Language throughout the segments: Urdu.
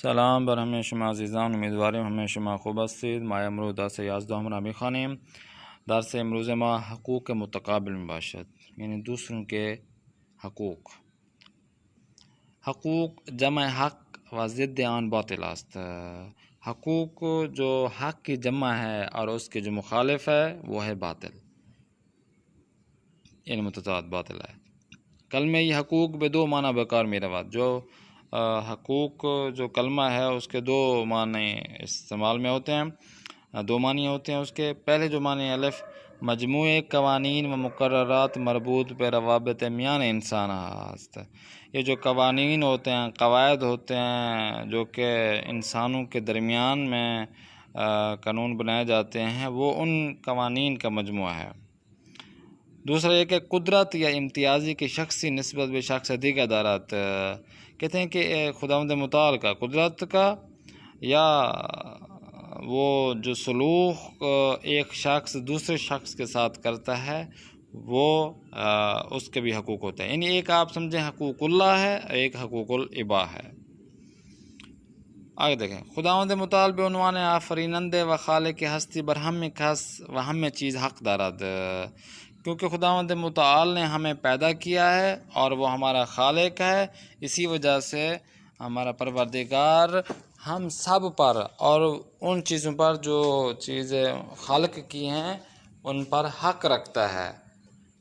سلام بر همه شما عزیزان، امیدواریم همه شما خوب هستید. ما امروز درس 11 را میخوانیم. درس امروز ما حقوق متقابل می باشد، یعنی دوسروں کے حقوق. حقوق جمع حق و ضد آن باطل است. حقوق جو حق کی جمع ہے اور اس کے جو مخالف ہے وہ ہے باطل، یعنی متضاد باطل ہے. کلمہ یہ حقوق بے دو معنی بکار می رود. جو حقوق جو کلمہ ہے اس کے دو معنی استعمال میں ہوتے ہیں، دو معنی ہوتے ہیں اس کے. پہلے جو معنی الف مجموعے قوانین و مقررات مربوط پہ روابط میان انسان است. یہ جو قوانین ہوتے ہیں، قواعد ہوتے ہیں جو کہ انسانوں کے درمیان میں قانون بنائے جاتے ہیں، وہ ان قوانین کا مجموعہ ہے. دوسرا یہ کہ قدرت یا امتیازی کی شخصی نسبت بے شخص دیگر دارات. کہتے ہیں کہ خداوند متعال کا قدرت کا یا وہ جو سلوک ایک شخص دوسرے شخص کے ساتھ کرتا ہے وہ اس کے بھی حقوق ہوتے ہیں. یعنی ایک آپ سمجھیں حقوق اللہ ہے، ایک حقوق العباد ہے. آگے دیکھیں، خداوند متعال بے عنوان آفرینندے و خالق ہستی بر ہم کس و ہم چیز حق دارد. کیونکہ خداوند متعال نے ہمیں پیدا کیا ہے اور وہ ہمارا خالق ہے، اسی وجہ سے ہمارا پروردگار ہم سب پر اور ان چیزوں پر جو چیزیں خالق کی ہیں ان پر حق رکھتا ہے،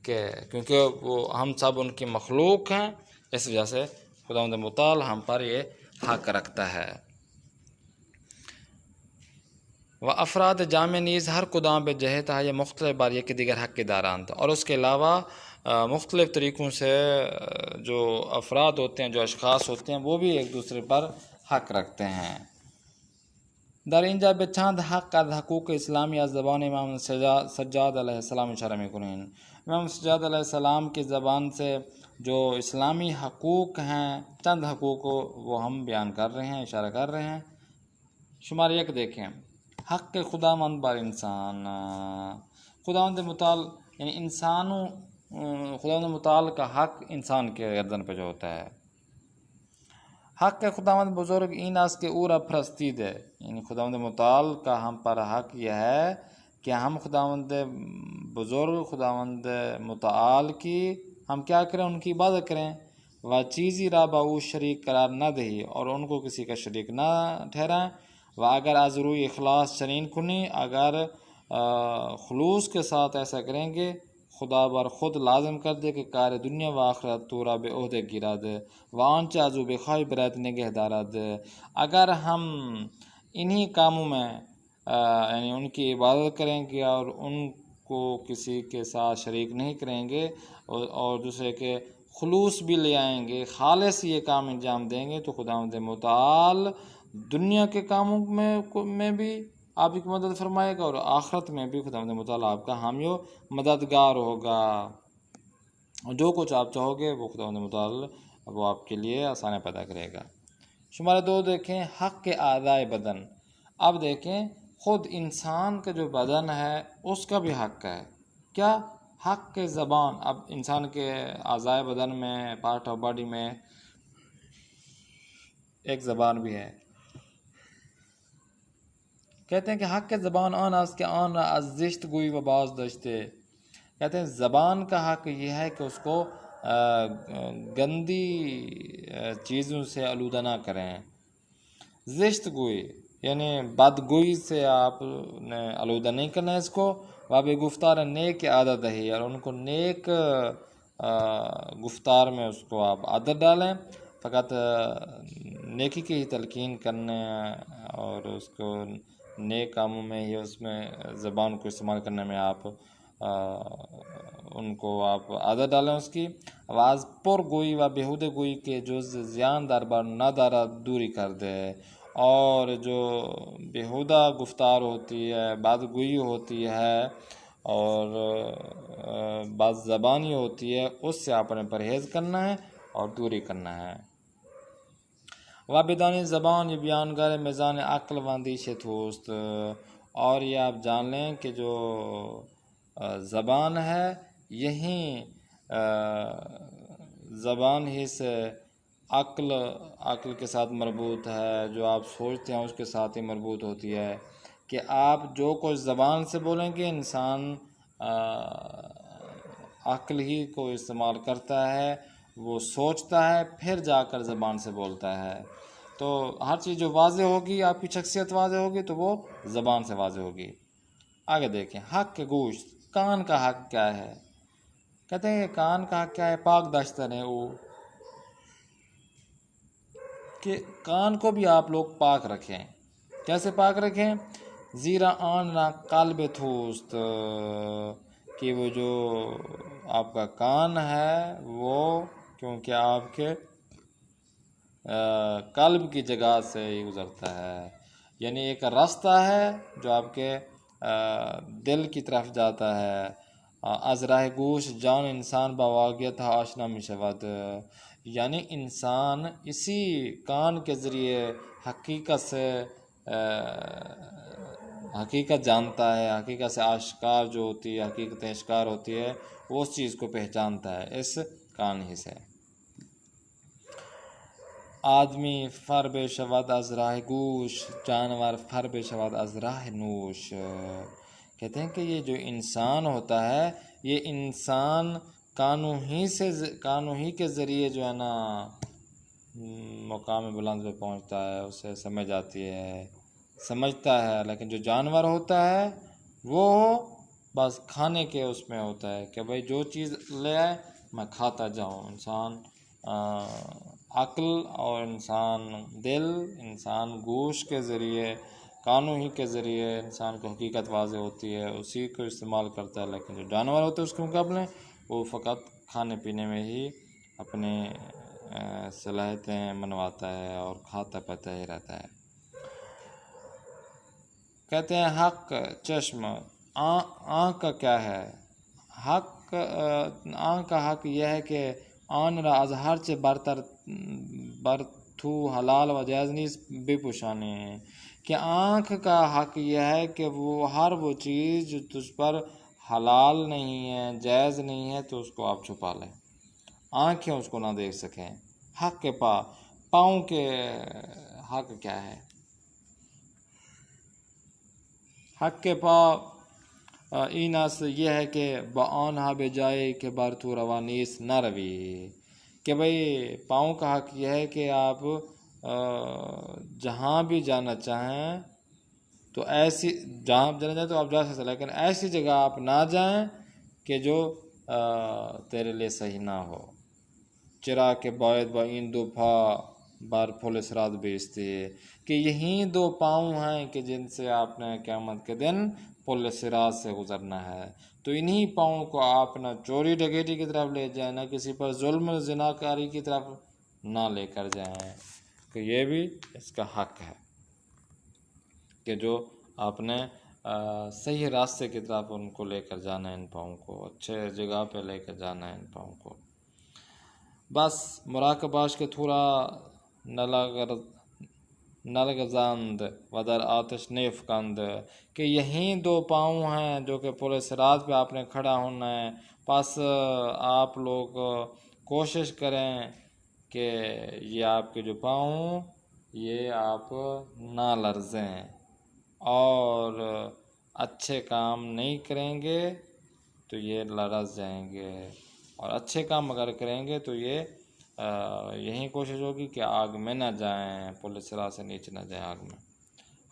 کہ کیونکہ وہ ہم سب ان کی مخلوق ہیں، اس وجہ سے خداوند متعال ہم پر یہ حق رکھتا ہے. و افراد جامع نیز ہر کدام بے جہت ہے، یہ مختلف بار یہ کہ دیگر حق کے داران تھا. اور اس کے علاوہ مختلف طریقوں سے جو افراد ہوتے ہیں، جو اشخاص ہوتے ہیں، وہ بھی ایک دوسرے پر حق رکھتے ہیں. در اینجا به چند حق از حقوق اسلامی از زبان امام سجاد علیہ السلام اشارہ میکنین. امام سجاد علیہ السلام کی زبان سے جو اسلامی حقوق ہیں، چند حقوق وہ ہم بیان کر رہے ہیں، اشارہ کر رہے ہیں. شمار یک دیکھیں، حق خداوند بر انسان. خداوند متعال یعنی انسانوں، خداوند متعال کا حق انسان کے گردن پہ جو ہوتا ہے. حق خداوند بزرگ این است کہ او را پرستید ہے، یعنی خداوند متعال کا ہم پر حق یہ ہے کہ ہم خداوند بزرگ خداوند متعال کی ہم کیا کریں، ان کی عبادت کریں. و چیزی را با او شریک قرار نہ دہی، اور ان کو کسی کا شریک نہ ٹھہرائیں. و اگر از روی اخلاص چنین کنی، اگر خلوص کے ساتھ ایسا کریں گے، خدا بر خود لازم کر دے کہ کار دنیا و آخرت تو را بے عہدے گیرد و آنچہ ازو بخواہی برایت نگہ دارد. اگر ہم انہی کاموں میں یعنی ان کی عبادت کریں گے اور ان کو کسی کے ساتھ شریک نہیں کریں گے، اور دوسرے کے خلوص بھی لے آئیں گے، خالص یہ کام انجام دیں گے، تو خداوند متعال دنیا کے کاموں میں بھی آپ کی مدد فرمائے گا، اور آخرت میں بھی خداوند متعال آپ کا حامی و مددگار ہوگا. جو کچھ آپ چاہو گے وہ خداوند متعال وہ آپ کے لیے آسانی پیدا کرے گا. شمارہ 2 دیکھیں، حق کے اعضائے بدن. اب دیکھیں خود انسان کا جو بدن ہے اس کا بھی حق ہے. کیا؟ حق کے زبان. اب انسان کے اعضائے بدن میں، پارٹ آف باڈی میں ایک زبان بھی ہے. کہتے ہیں کہ حق کے زبان آن است کہ آن را از زشت گوئی و باز داشتے. کہتے ہیں زبان کا حق یہ ہے کہ اس کو گندی چیزوں سے آلودہ نہ کریں. زشت گوئی یعنی بدگوئی سے آپ نے آلودہ نہیں کرنا ہے اس کو. و بے گفتار نیک عادت ہے، اور ان کو نیک گفتار میں اس کو آپ عادت ڈالیں. فقط نیکی کی ہی تلقین کرنے اور اس کو نیک کاموں میں ہی اس میں زبان کو استعمال کرنے میں آپ ان کو آپ عادت ڈالیں اس کی. آواز پر گوئی و بیہودہ گوئی کے جز زیان دربار نہ دارا دوری کر دے. اور جو بیہودہ گفتار ہوتی ہے، بد گوئی ہوتی ہے اور بد زبانی ہوتی ہے، اس سے آپ نے پرہیز کرنا ہے اور دوری کرنا ہے. و بدانی زبان یہ بیانگر میزان عقل و اندیشہ توست. اور یہ آپ جان لیں کہ جو زبان ہے، یہی زبان ہی سے عقل کے ساتھ مربوط ہے، جو آپ سوچتے ہیں اس کے ساتھ ہی مربوط ہوتی ہے، کہ آپ جو کچھ زبان سے بولیں گے انسان عقل ہی کو استعمال کرتا ہے، وہ سوچتا ہے پھر جا کر زبان سے بولتا ہے۔ تو ہر چیز جو واضح ہوگی، آپ کی شخصیت واضح ہوگی تو وہ زبان سے واضح ہوگی۔ آگے دیکھیں، حق کے گوشت، کان کا حق کیا ہے؟ کہتے ہیں کہ کان کا حق کیا ہے؟ پاک داشتن ہے وہ، کہ کان کو بھی آپ لوگ پاک رکھیں۔ کیسے پاک رکھیں؟ زیرا آن نہ قلب توست، کہ وہ جو آپ کا کان ہے وہ کیونکہ آپ کے قلب کی جگہ سے ہی گزرتا ہے، یعنی ایک راستہ ہے جو آپ کے دل کی طرف جاتا ہے۔ از راہ گوش جان انسان باواقعیت آشنا می شود، یعنی انسان اسی کان کے ذریعے حقیقت جانتا ہے، حقیقت سے آشکار جو ہوتی ہے، حقیقت آشکار ہوتی ہے، وہ اس چیز کو پہچانتا ہے اس کان ہی سے۔ آدمی فر بے شود از راہ گوش، جانور فر بے شود از راہ نوش۔ کہتے ہیں کہ یہ جو انسان ہوتا ہے، یہ انسان کانوں ہی کے ذریعے جو ہے نا مقام بلند پہ پہنچتا ہے، اسے سمجھ آتی ہے، سمجھتا ہے۔ لیکن جو جانور ہوتا ہے وہ بس کھانے کے اس میں ہوتا ہے کہ بھئی جو چیز لے آئے میں کھاتا جاؤں۔ انسان عقل اور انسان دل، انسان گوش کے ذریعے، کانوں ہی کے ذریعے انسان کو حقیقت واضح ہوتی ہے، اسی کو استعمال کرتا ہے۔ لیکن جو جانور ہوتے ہیں اس کے مقابلے وہ فقط کھانے پینے میں ہی اپنی صلاحیتیں منواتا ہے اور کھاتا پیتا ہی رہتا ہے۔ کہتے ہیں حق چشم، آنکھ کا کیا ہے؟ آنکھ کا حق یہ ہے کہ آن را از ہر چه برتو حلال و جائز نیز بپوشانے، کہ آنکھ کا حق یہ ہے کہ وہ چیز جو تجھ پر حلال نہیں ہے، جائز نہیں ہے، تو اس کو آپ چھپا لیں، آنکھیں اس کو نہ دیکھ سکیں۔ حق کے پاؤں کے حق کیا ہے؟ حق کے ایناس یہ ہے کہ بآنہا بے جائے کہ بر تو روانیس نہ روی، کہ بھئی پاؤں کا حق یہ ہے کہ آپ جہاں بھی جانا چاہیں تو جہاں جانا چاہیں تو آپ جا سکتے، لیکن ایسی جگہ آپ نہ جائیں کہ جو تیرے لیے صحیح نہ ہو۔ چرا کے باید با این دو پا بار پھول صراط بیچتے، کہ یہی دو پاؤں ہیں کہ جن سے آپ نے قیامت کے دن پل صراط سے گزرنا ہے، تو انہی پاؤں کو آپ نہ چوری ڈکیٹی کی طرف لے جائیں، نہ کسی پر ظلم زناکاری کی طرف نہ لے کر جائیں، کہ یہ بھی اس کا حق ہے کہ جو آپ نے صحیح راستے کی طرف ان کو لے کر جانا ہے، ان پاؤں کو اچھے جگہ پہ لے کر جانا ہے ان پاؤں کو۔ بس مراقباش کے تھورا نلگزند و در آتش نیفکند، کہ یہیں دو پاؤں ہیں جو کہ پل صراط پہ آپ نے کھڑا ہونا ہے، پس آپ لوگ کوشش کریں کہ یہ آپ کے جو پاؤں یہ آپ نہ لرزیں، اور اچھے کام نہیں کریں گے تو یہ لرز جائیں گے، اور اچھے کام اگر کریں گے تو یہ یہی کوشش ہوگی کہ آگ میں نہ جائیں، پل صراط سے نیچے نہ جائیں آگ میں۔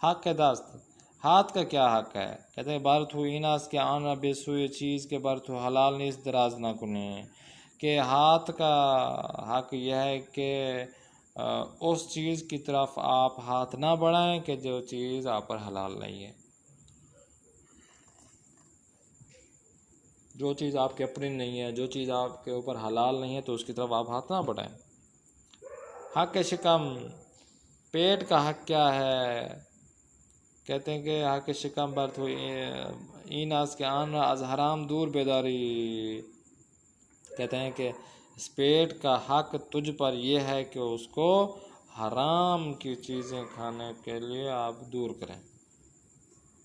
حق کے دست، ہاتھ کا کیا حق ہے؟ کہتے ہیں بارت ہو ایناس کے آنا بے سوئے چیز کے برت ہو حلال نیز دراز نہ کنے، کہ ہاتھ کا حق یہ ہے کہ اس چیز کی طرف آپ ہاتھ نہ بڑھائیں کہ جو چیز آپ پر حلال نہیں ہے، جو چیز آپ کے اپنی نہیں ہے، جو چیز آپ کے اوپر حلال نہیں ہے تو اس کی طرف آپ ہاتھ نہ بڑھائیں۔ حق شکم، پیٹ کا حق کیا ہے؟ کہتے ہیں کہ حق شکم برت ہوئی ایناس کے آن از حرام دور بیداری، کہتے ہیں کہ اس پیٹ کا حق تجھ پر یہ ہے کہ اس کو حرام کی چیزیں کھانے کے لیے آپ دور کریں،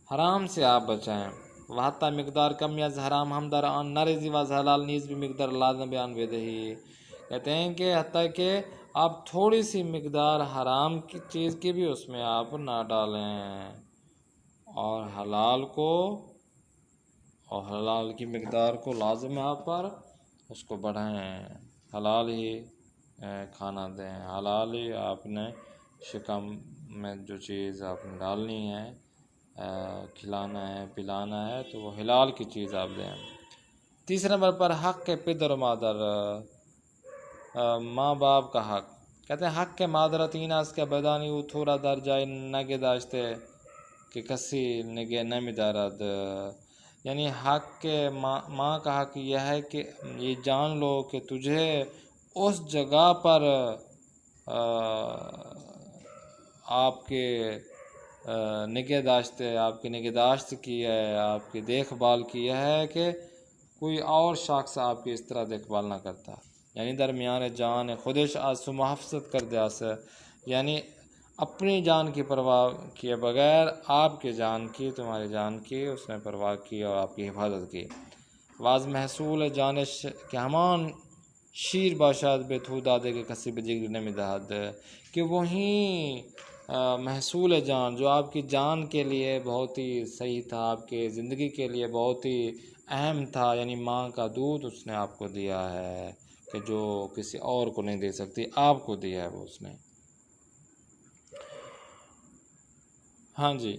حرام سے آپ بچائیں۔ وحتی مقدار کم از حرام ہم در آن نرزی و حلال نیز بھی مقدار لازم بیان بدہی، کہتے ہیں کہ حتیٰ کہ آپ تھوڑی سی مقدار حرام کی چیز کی بھی اس میں آپ نہ ڈالیں، اور حلال کی مقدار کو لازم ہے آپ پر اس کو بڑھائیں، حلال ہی کھانا دیں، حلال ہی آپ نے شکم میں جو چیز آپ نے ڈالنی ہے، کھلانا ہے پلانا ہے تو وہ حلال کی چیز آپ دیں۔ تیسرے نمبر پر حق پدر و مادر، ماں باپ کا حق۔ کہتے ہیں حق کے مادرتین اس کے بدانی وہ تھوڑا درجہ نگے داشتے کہ کسی نگے نمی دارد، یعنی حق کے ماں کا حق یہ ہے کہ یہ جان لو کہ تجھے اس جگہ پر آپ کے آپ کی نگہداشت کی ہے، آپ کی دیکھ بھال کی ہے کہ کوئی اور شخص آپ کی اس طرح دیکھ بھال نہ کرتا، یعنی درمیان جان خودش از تو محافظت کر دیا سے، یعنی اپنی جان کی پرواہ کیے بغیر آپ کے جان کی، تمہاری جان کی اس نے پرواہ کی اور آپ کی حفاظت کی۔ واز محصول جانش کہ ہمان شیر باشد بے تھو دادے کے کسی بجگر نمی دہد، کہ وہیں محصول جان جو آپ کی جان کے لیے بہت ہی صحیح تھا، آپ کے زندگی کے لیے بہت ہی اہم تھا، یعنی ماں کا دودھ اس نے آپ کو دیا ہے کہ جو کسی اور کو نہیں دے سکتی، آپ کو دیا ہے وہ اس نے۔ ہاں جی،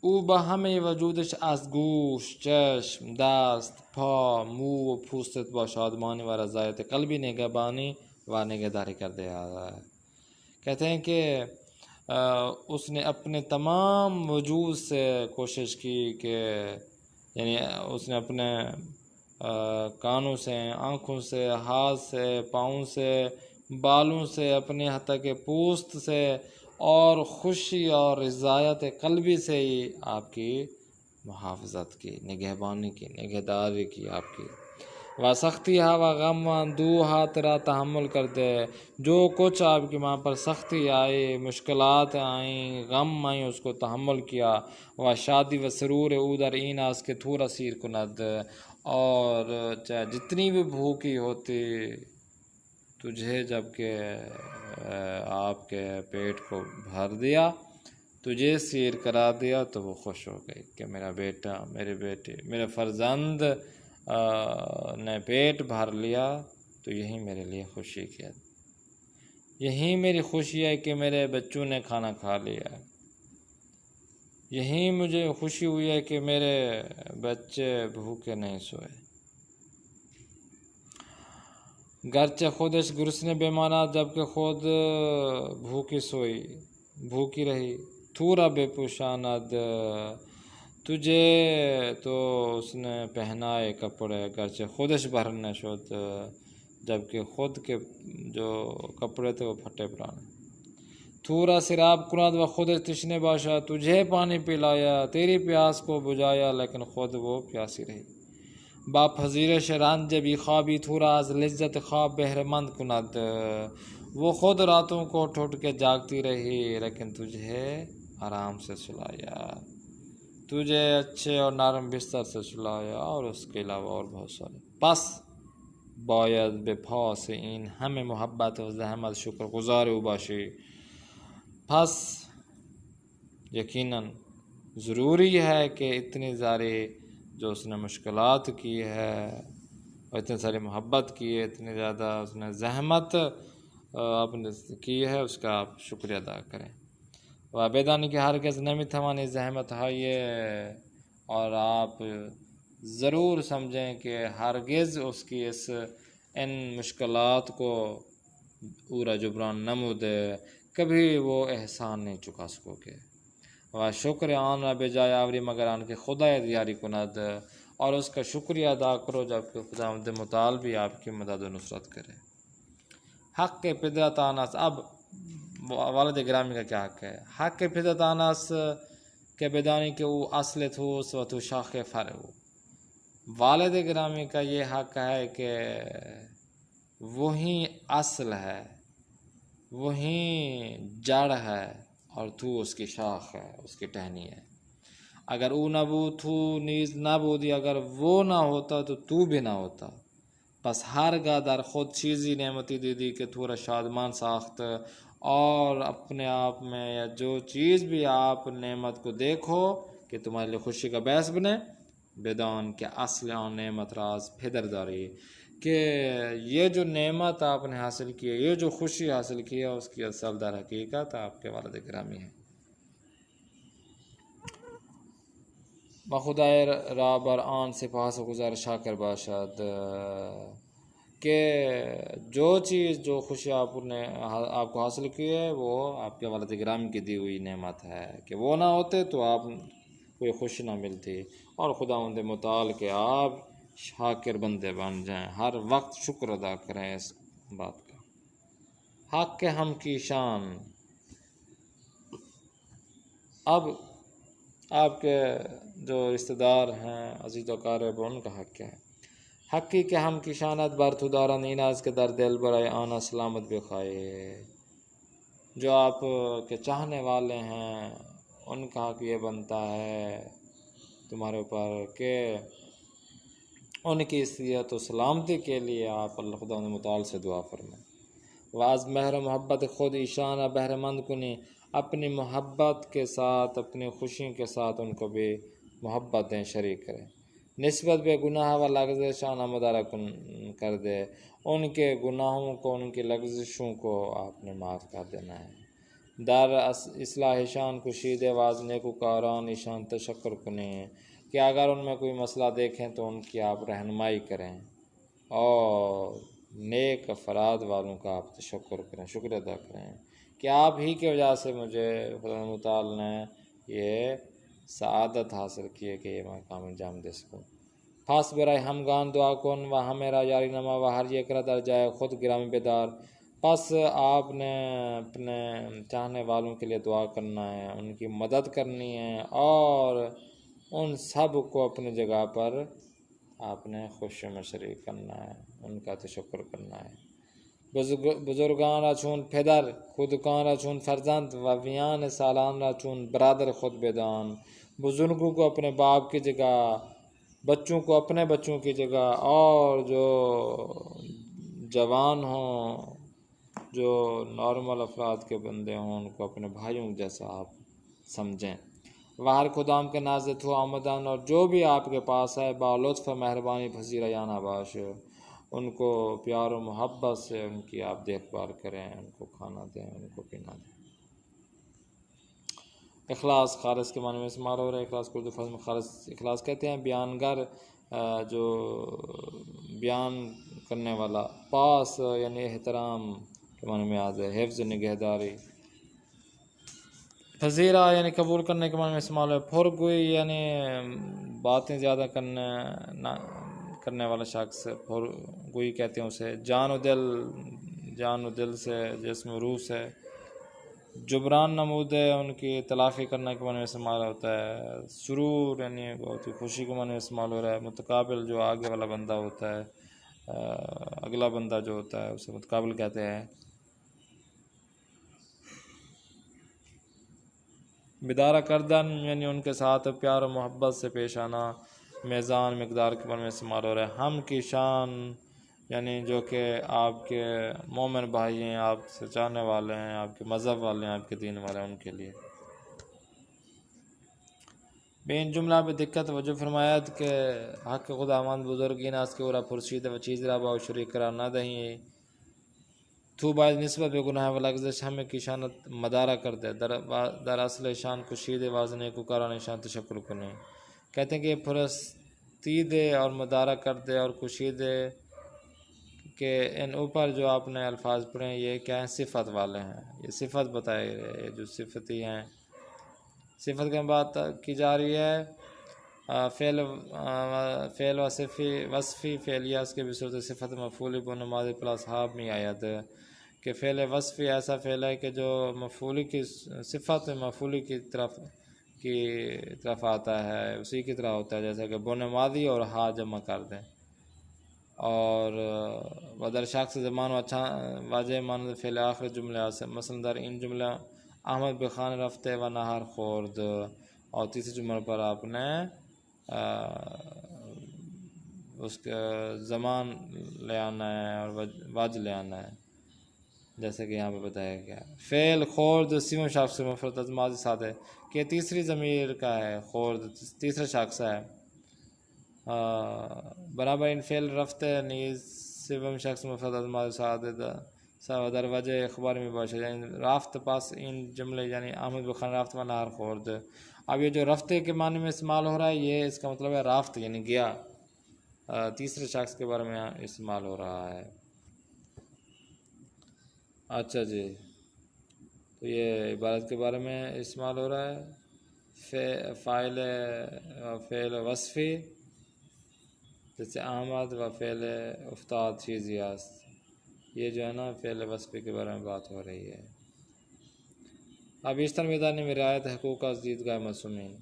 او با همه وجودش از گوش، چشم، دست، پا، مو و پوستت با شادمانی و رضایت قلبی نگہبانی و نگہداری کرتے ہے۔ کہتے ہیں کہ اس نے اپنے تمام وجود سے کوشش کی کہ یعنی اس نے اپنے کانوں سے، آنکھوں سے، ہاتھ سے، پاؤں سے، بالوں سے، اپنے حتی کہ پوست سے اور خوشی اور رضایت قلبی سے ہی آپ کی محافظت کی، نگہبانی کی، نگہداری کی آپ کی۔ و سختی ہا و غم دو ہاتھ را تحمل کرتے، جو کچھ آپ کی ماں پر سختی آئی، مشکلات آئیں، غم آئیں، اس کو تحمل کیا۔ و شادی و سرور او در این است کہ تھورا سیر کند، اور چاہے جتنی بھی بھوکی ہوتی تجھے جب کہ آپ کے پیٹ کو بھر دیا، تجھے سیر کرا دیا تو وہ خوش ہو گئی کہ میرا بیٹا، میرے بیٹے، میرے فرزند نے پیٹ بھر لیا تو یہی میرے لیے خوشی کیا، یہی میری خوشی ہے کہ میرے بچوں نے کھانا کھا لیا، یہی مجھے خوشی ہوئی ہے کہ میرے بچے بھوکے نہیں سوئے۔ گرچہ خودش گرسنے بیمانا، جب کہ خود بھوکی رہی، تھورا بے پوشاند، تجھے تو اس نے پہنائے کپڑے، گرچہ خودش بھرنے شد، جب کہ خود کے جو کپڑے تھے وہ پھٹے پرانے۔ تھورا سراب کند و خودش تشنے باشا، تجھے پانی پلایا، تیری پیاس کو بجھایا، لیکن خود وہ پیاسی رہی۔ با پذیرش رنج بی خوابی، تھورا از لذت خواب بہرے مند کند، وہ خود راتوں کو ٹوٹ کے جاگتی رہی لیکن تجھے آرام سے سلایا، تجھے اچھے اور نرم بستر سے سلایا، اور اس کے علاوہ اور بہت سارے۔ پس باید به پاس این همه محبت و زحمت شکر گزار او باشی، پس یقیناً ضروری ہے کہ اتنی ساری جو اس نے مشکلات کی ہے اور اتنی ساری محبت کی ہے، اتنی زیادہ اس نے زحمت آپ نے کی ہے، اس کا آپ شکریہ ادا کریں۔ و بیدانی کہ ہرگز نمی توانی زحمت ہے، اور آپ ضرور سمجھیں کہ ہرگز اس کی ان مشکلات کو پورا جبران نمودے، کبھی وہ احسان نہیں چکا سکو گے۔ و شکر آن را بے جائے آوری مگر آن کے خدا دیاری کند، اور اس کا شکریہ ادا کرو جب کہ خداوند متعال بھی آپ کی مدد و نصرت کرے۔ حق پدرت آناس، اب والد گرامی کا کیا حق ہے؟ حق پدرت آناس کہ بدانی کہ وہ اصل توس و تو شاخ فرع ہو، والد گرامی کا یہ حق ہے کہ وہی اصل ہے، وہی جڑ ہے، اور تو اس کی شاخ ہے، اس کی ٹہنی ہے۔ اگر او نہ بو تو نیز نہ بودی، اگر وہ نہ ہوتا تو تو بھی نہ ہوتا، پس ہرگاہ در خود چیزی نعمتی دیدی کہ تو را شادمان ساخت، اور اپنے آپ میں یا جو چیز بھی آپ نعمت کو دیکھو کہ تمہارے لیے خوشی کا باعث بنے، بدان کہ اصل آن نعمت راز پھدر داری، کہ یہ جو نعمت آپ نے حاصل کی ہے، یہ جو خوشی حاصل کی ہے، اس کی اصل در حقیقت آپ کے والد گرامی ہے۔ بخدائے را بر آن سپاس و گزار شاکر باشد کہ جو چیز جو خوشی آپ کو حاصل کی ہے وہ آپ کے والد گرامی کی دی ہوئی نعمت ہے، کہ وہ نہ ہوتے تو آپ کوئی خوشی نہ ملتی، اور خداوند متعال کہ آپ شاکر بندے بن جائیں، ہر وقت شکر ادا کریں اس بات کا۔ حق ہم کی شان، اب آپ کے جو رشتہ دار ہیں عزیز و اقارب، ان کا حق کیا ہے؟ حقی کہ ہم کی شانت بر تو دارا نیناز کے در دل برائے آنا سلامت بخائے، جو آپ کے چاہنے والے ہیں ان کا حق یہ بنتا ہے تمہارے اوپر کہ ان کی صحت و سلامتی کے لیے آپ اللہ خدا متعال سے دعا فرمائیں۔ واز مہر محبت خود ایشانہ بہرہ مند کنی، اپنی محبت کے ساتھ اپنی خوشی کے ساتھ ان کو بھی محبت دیں، شریک کریں۔ نسبت بے گناہ و لغزشانہ مدارہ کر دے، ان کے گناہوں کو، ان کی لغزشوں کو آپ نے معاف کر دینا ہے۔ در اصلاح شان کشید واز نیکو کاران ایشان تشکر کنیں، کہ اگر ان میں کوئی مسئلہ دیکھیں تو ان کی آپ رہنمائی کریں، اور نیک افراد والوں کا آپ تشکر کریں، شکر ادا کریں کہ آپ ہی کی وجہ سے مجھے خدا متعال نے یہ سعادت حاصل کی ہے کہ یہ میں کام انجام دے سکوں۔ خاص برائے ہمگان دعا کن و ہمیرا یاری نما و ہر یک را در جائے خود گرامی بیدار، پس آپ نے اپنے چاہنے والوں کے لیے دعا کرنا ہے، ان کی مدد کرنی ہے، اور ان سب کو اپنی جگہ پر آپ نے خوشی میں شریک کرنا ہے، ان کا تشکر کرنا ہے۔ بزرگان را چون پدر، خودکان را چون فرزند و ویان سالان را چون برادر خود بدان، بزرگوں کو اپنے باپ کی جگہ، بچوں کو اپنے بچوں کی جگہ، اور جو جوان ہوں، جو نارمل افراد کے بندے ہوں، ان کو اپنے بھائیوں جیسا آپ سمجھیں۔ وہر خدام کے نازد ہو آمدن، اور جو بھی آپ کے پاس ہے با لطف مہربانی پذیر یانا باش، ان کو پیار و محبت سے ان کی آپ دیکھ بھال کریں، ان کو کھانا دیں، ان کو پینا دیں۔ اخلاص خالص کے معنی میں استعمال ہو رہا ہے۔ اخلاص کو اردو فارسی میں خالص اخلاص کہتے ہیں۔ بیانگر جو بیان کرنے والا، پاس یعنی احترام کے معنی میں آتا ہے، حفظ نگہداری۔ پذیرا یعنی قبول کرنے کے معنی میں استعمال ہے۔ پھرگوئی یعنی باتیں زیادہ کرنے والا شخص پھرگوئی کہتے ہیں اسے۔ جان و دل سے، جسم و روح سے۔ جبران نمود ہے، ان کی تلافی کرنے کے معنی میں استعمال ہوتا ہے۔ سرور یعنی بہت ہی خوشی کے معنی میں استعمال ہو رہا ہے۔ متقابل جو آگے والا بندہ ہوتا ہے، اگلا بندہ جو ہوتا ہے اسے متقابل کہتے ہیں۔ بیدارہ کردن یعنی ان کے ساتھ پیار و محبت سے پیش آنا۔ میزان مقدار کے بارے میں استعمال ہو رہا ہے۔ ہم کی شان یعنی جو کہ آپ کے مومن بھائی ہیں، آپ سے چاہنے والے ہیں، آپ کے مذہب والے ہیں، آپ کے دین والے ہیں، ان کے لیے۔ بین جملہ میں دقت وجہ فرمایت کہ حق خداوند بزرگین است کہ اورا پرسید و چیز را با شریک قرار نہ دہیں، تو باید نسبت به گناه و لغزش همه کی شانت مدارہ کر دے، در اصل شان کشید وازنے کو کاران شان تشکر کنے۔ کہتے ہیں کہ پرستید اور مدارہ کر دے اور کشید کہ ان اوپر جو آپ نے الفاظ پڑھے ہیں یہ کیا ہیں؟ صفت والے ہیں، یہ صفت بتائے گئے، یہ جو صفتی ہیں، صفت کی بات کی جا رہی ہے۔ فعل وصفی فعلیہ اس کے بھی صورت صفت مفعولی بن ماضی پلس ہاب میں آیت، کہ فعل وصفی ایسا فعل ہے کہ جو مفعولی کی صفت مفعولی کی طرف آتا ہے، اسی کی طرح ہوتا ہے، جیسا کہ بن ماضی اور ہا جمع کر دیں۔ اور بدر شخص زمان و اچھا واجہ مانند فعل آخر جملہ سے، مثلا در ان جملہ احمد بخان رفتے و نہار خورد، اور تیسری جملہ پر آپ نے اس کا زمان لے آنا ہے اور وج لے آنا ہے، جیسے کہ یہاں پہ بتایا گیا۔ فعل خورد سیوں شخص سے مفرد از ماضی ساتھ ہے کہ تیسری ضمیر کا ہے، خورد تیسرا شخص ہے۔ برابر ان فعل رفت نیز سوم شخص مفرد از ماضی ساتھ در وجہ اخبار میں باشد، یعنی رافت پاس ان جملے یعنی احمد بخان رافت و نہار خورد۔ اب یہ جو رفتے کے معنی میں استعمال ہو رہا ہے، یہ اس کا مطلب ہے رافت یعنی گیا، تیسرے شخص کے بارے میں استعمال ہو رہا ہے۔ اچھا جی، تو یہ عبارت کے بارے میں استعمال ہو رہا ہے۔ فعل وصفی جیسے احمد و فعل افتاد چیزی است، یہ جو ہے نا فعل وصفی کے بارے میں بات ہو رہی ہے۔ اب بیشتر میدانی میں رعایت حقوق از دیدگاہ معصومین،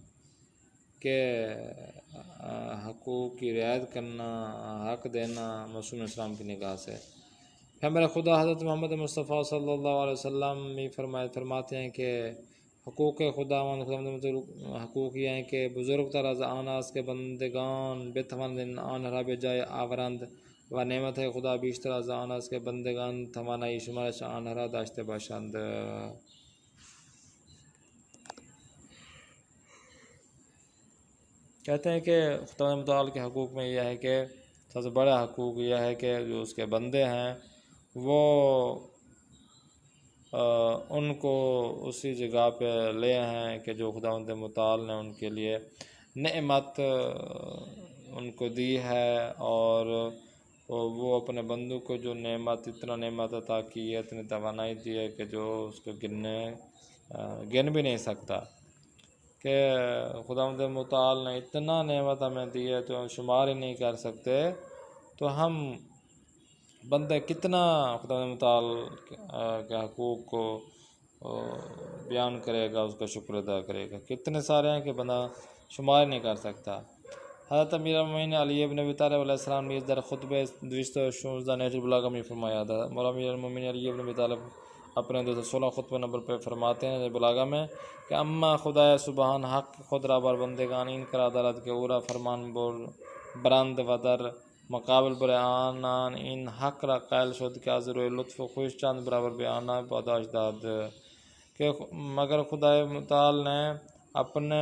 کہ حقوق کی رعایت کرنا، حق دینا معصوم اسلام کی نگاہ سے۔ پیغمبر خدا حضرت محمد مصطفیٰ صلی اللہ علیہ وسلم بھی فرماتے ہیں کہ حقوق خداوند حقوق یہ ہیں کہ بزرگ تر از آن است کے بندگان بتوانند آن را به جای آورند و نعمت خدا بیشتر از آن است کہ بندگان توانائی شمارش آن را داشته باشند۔ کہتے ہیں کہ خدا متعال کے حقوق میں یہ ہے کہ سب سے بڑا حقوق یہ ہے کہ جو اس کے بندے ہیں وہ ان کو اسی جگہ پہ لے ہیں کہ جو خداوند متعال نے ان کے لیے نعمت ان کو دی ہے، اور وہ اپنے بندوں کو جو نعمت اتنا نعمت عطا کی ہے، اتنی توانائی دی ہے کہ جو اس کو گن بھی نہیں سکتا، کہ خداوند متعال نے اتنا نعمت ہمیں دی ہے تو شمار ہی نہیں کر سکتے، تو ہم بندہ کتنا خداوند متعال کے حقوق کو بیان کرے گا، اس کا شکر ادا کرے گا، کتنے سارے ہیں کہ بندہ شمار نہیں کر سکتا۔ حضرت امیر المومنین علی ابن ابی طالب علیہ السلام نے اس در خطبہ 216 نہج البلاغہ میں فرمایا تھا۔ مولا امیر المومنین علی ابن ابی طالب اپنے 216 خطبہ نمبر پہ فرماتے ہیں بلاغہ میں کہ اما خدای سبحان حق خود را بر بندگان این قرار دارد کہ او را فرمان برند و در مقابل برای آنان این حق را قائل شد کہ از روی لطف و خوش چند برابر به آنان پاداش داد، کہ مگر خدای متعال نے اپنے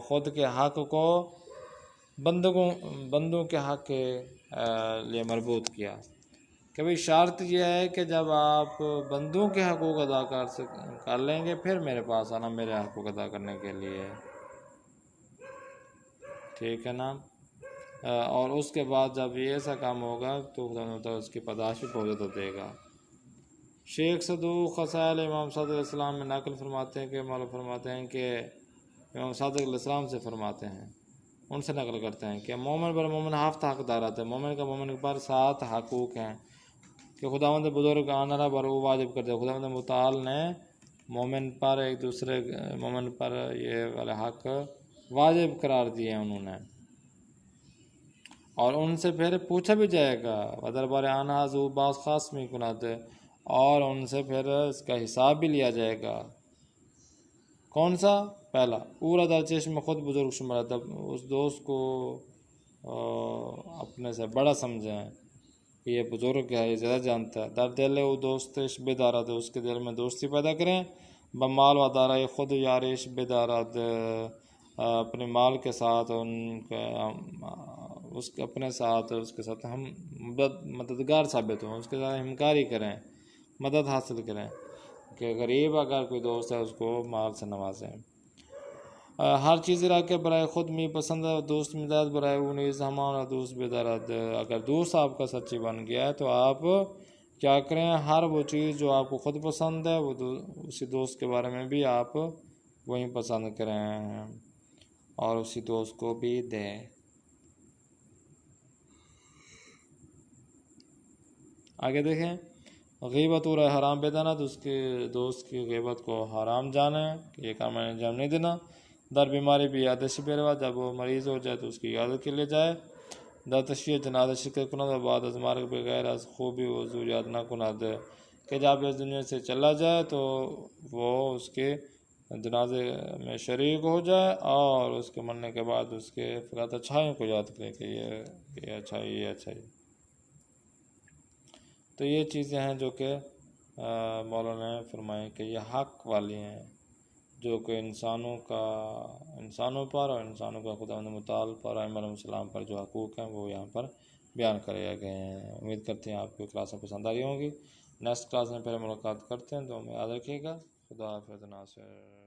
خود کے حق کو بندوں کے حق کے لیے مربوط کیا، کہ بھئی شرط یہ ہے کہ جب آپ بندوں کے حقوق ادا کر لیں گے پھر میرے پاس آنا میرے حقوق ادا کرنے کے لیے، ٹھیک ہے نا، اور اس کے بعد جب یہ ایسا کام ہوگا تو خدا تعالیٰ اس کی پاداش بھی بہت زیادہ دے گا۔ شیخ صدوق خصائل امام صادق علیہ السلام میں نقل فرماتے ہیں کہ معلوم فرماتے ہیں کہ امام صادق علیہ السلام سے فرماتے ہیں، ان سے نقل کرتے ہیں کہ مومن بر مومن ہفت حق دارات ہے، مومن کا مومن پر 7 حقوق ہیں کہ خداوند بزرگ آنرا بر او واجب کر دے، خداوند متعال نے مومن پر ایک دوسرے مومن پر یہ والے حق واجب قرار دیے ہیں انہوں نے، اور ان سے پھر پوچھا بھی جائے گا دربار آنا زو بعض خاص میں کنات، اور ان سے پھر اس کا حساب بھی لیا جائے گا۔ کون سا؟ پہلا پورا در چشم خود بزرگ شمار، اس دوست کو اپنے سے بڑا سمجھیں کہ یہ بزرگ ہے، یہ زیادہ جانتا ہے، در دل وہ دوستش بدارد، اس کے دل میں دوستی پیدا کریں، بمال و دارہ خود یارش بدارد، اپنے مال کے ساتھ ان کا اپنے ساتھ اس کے ساتھ ہم مددگار ثابت ہوں، اس کے ساتھ ہمکاری کریں، مدد حاصل کریں، کہ غریب اگر کوئی دوست ہے اس کو مال سے نوازیں۔ ہر چیز را کے برائے خود می پسند دوست مدد برائے وہ نیز ہمارا دوست بدارد، اگر دوست آپ کا سچی بن گیا ہے تو آپ کیا کریں، ہر وہ چیز جو آپ کو خود پسند ہے وہ اسی دوست کے بارے میں بھی آپ وہیں پسند کریں اور اسی دوست کو بھی دیں۔ آگے دیکھیں، غیبت اور حرام بدانا، تو اس کے دوست کی غیبت کو حرام جانیں کہ یہ کام انجام نہیں دینا۔ در بیماری بھی یادش بیروا، جب وہ مریض ہو جائے تو اس کی عیادت کے لیے جائے۔ در تشییع جنازہ شرکت کند و بعد از مرگ بغیر از خوبی وضو یاد نہ کند، کہ جب اس دنیا سے چلا جائے تو وہ اس کے جنازے میں شریک ہو جائے اور اس کے مرنے کے بعد اس کے فقط اچھائیوں کو یاد کرے کہ یہ اچھائی، یہ اچھائی. تو یہ چیزیں ہیں جو کہ مولانا نے فرمائیں کہ یہ حق والی ہیں، جو کہ انسانوں پر اور انسانوں کا خداوند متعال پر ائمہ علیہ السلام پر جو حقوق ہیں وہ یہاں پر بیان کرے گئے ہیں. امید کرتے ہیں آپ کو کلاسیں پسند آئی ہوں گی. نیکسٹ کلاس میں پھر ملاقات کرتے ہیں. تو ہمیں یاد رکھیے گا. خدا حافظ ناصر.